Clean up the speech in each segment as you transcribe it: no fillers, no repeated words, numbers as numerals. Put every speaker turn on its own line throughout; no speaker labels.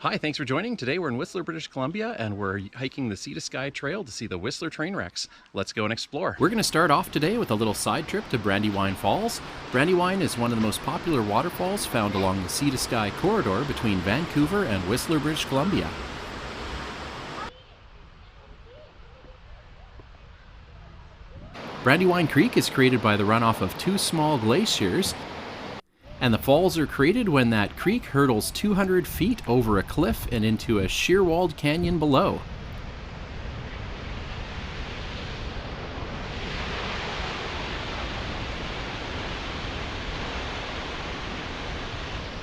Hi, thanks for joining. Today we're in Whistler, British Columbia, and we're hiking the Sea to Sky Trail to see the Whistler train wrecks. Let's go and explore. We're going to start off today with a little side trip to Brandywine Falls. Brandywine is one of the most popular waterfalls found along the Sea to Sky corridor between Vancouver and Whistler, British Columbia. Brandywine Creek is created by the runoff of two small glaciers, and the falls are created when that creek hurtles 200 feet over a cliff and into a sheer-walled canyon below.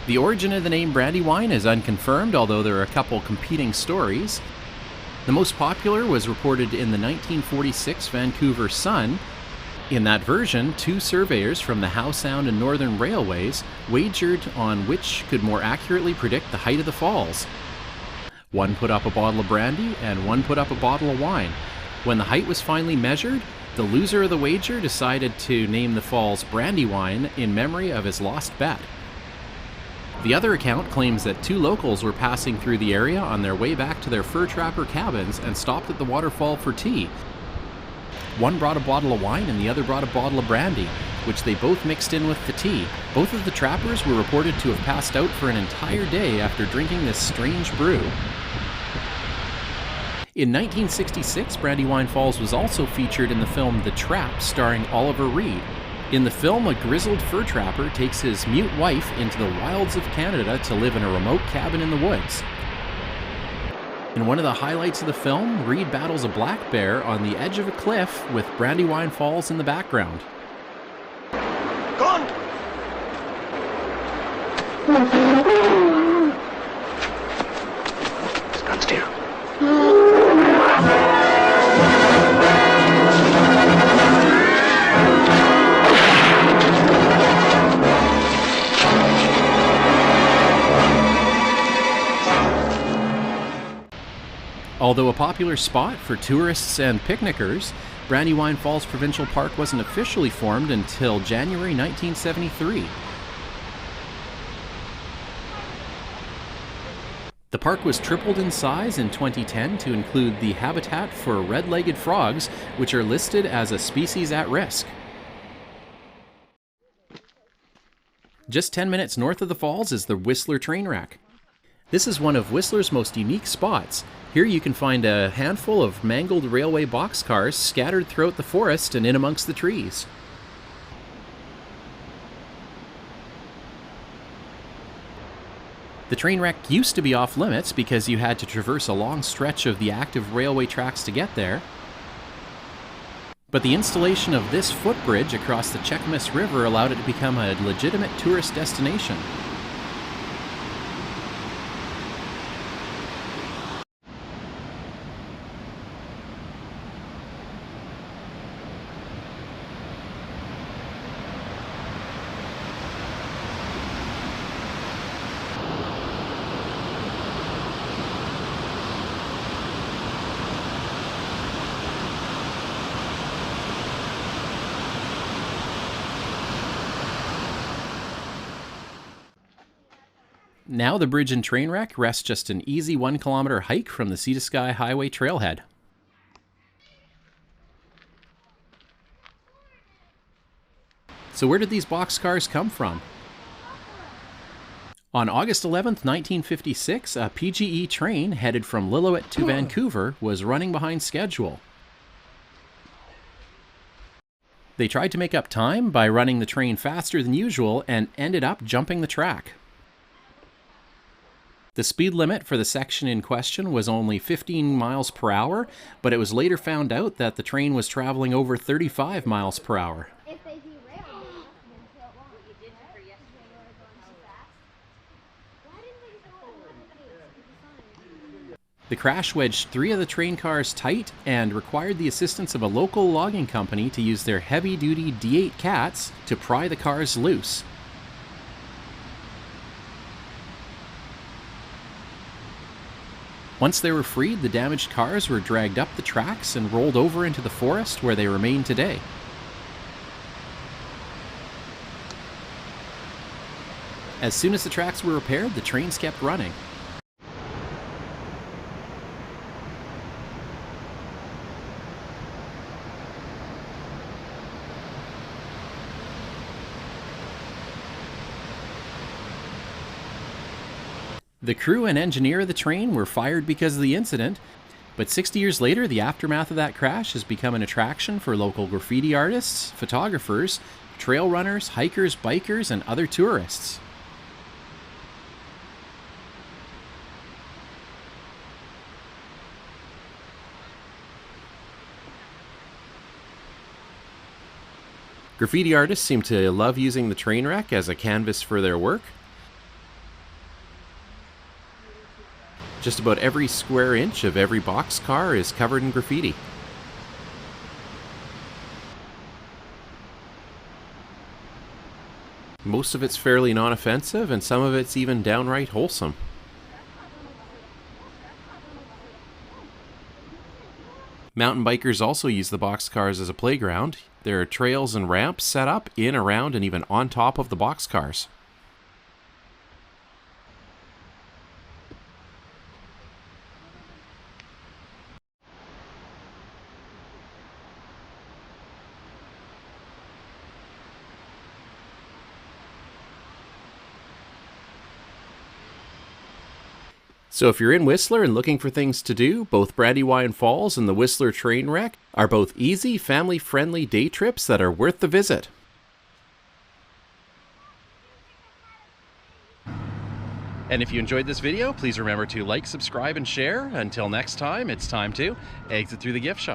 The origin of the name Brandywine is unconfirmed, although there are a couple competing stories. The most popular was reported in the 1946 Vancouver Sun. In that version, two surveyors from the Howe Sound and Northern Railways wagered on which could more accurately predict the height of the falls. One put up a bottle of brandy and one put up a bottle of wine. When the height was finally measured, the loser of the wager decided to name the falls Brandywine in memory of his lost bet. The other account claims that two locals were passing through the area on their way back to their fur trapper cabins and stopped at the waterfall for tea. One brought a bottle of wine and the other brought a bottle of brandy, which they both mixed in with the tea. Both of the trappers were reported to have passed out for an entire day after drinking this strange brew. In 1966, Brandywine Falls was also featured in the film The Trap, starring Oliver Reed. In the film, a grizzled fur trapper takes his mute wife into the wilds of Canada to live in a remote cabin in the woods. In one of the highlights of the film, Reed battles a black bear on the edge of a cliff with Brandywine Falls in the background.
Gone! Stand still.
Although a popular spot for tourists and picnickers, Brandywine Falls Provincial Park wasn't officially formed until January 1973. The park was tripled in size in 2010 to include the habitat for red-legged frogs, which are listed as a species at risk. Just 10 minutes north of the falls is the Whistler train wreck. This is one of Whistler's most unique spots. Here you can find a handful of mangled railway boxcars scattered throughout the forest and in amongst the trees. The train wreck used to be off limits because you had to traverse a long stretch of the active railway tracks to get there. But the installation of this footbridge across the Cheakamus River allowed it to become a legitimate tourist destination. Now the bridge and train wreck rests just an easy 1 kilometer hike from the Sea to Sky Highway trailhead. So where did these boxcars come from? On August 11th, 1956, a PGE train headed from Lillooet to Vancouver was running behind schedule. They tried to make up time by running the train faster than usual and ended up jumping the track. The speed limit for the section in question was only 15 miles per hour, but it was later found out that the train was traveling over 35 miles per hour. The crash wedged 3 of the train cars tight and required the assistance of a local logging company to use their heavy-duty D8 cats to pry the cars loose. Once they were freed, the damaged cars were dragged up the tracks and rolled over into the forest where they remain today. As soon as the tracks were repaired, the trains kept running. The crew and engineer of the train were fired because of the incident, but 60 years later, the aftermath of that crash has become an attraction for local graffiti artists, photographers, trail runners, hikers, bikers, and other tourists. Graffiti artists seem to love using the train wreck as a canvas for their work. Just about every square inch of every boxcar is covered in graffiti. Most of it's fairly non-offensive, and some of it's even downright wholesome. Mountain bikers also use the boxcars as a playground. There are trails and ramps set up in, around, and even on top of the boxcars. So if you're in Whistler and looking for things to do, both Brandywine Falls and the Whistler train wreck are both easy, family-friendly day trips that are worth the visit. And if you enjoyed this video, please remember to like, subscribe, and share. Until next time, it's time to exit through the gift shop.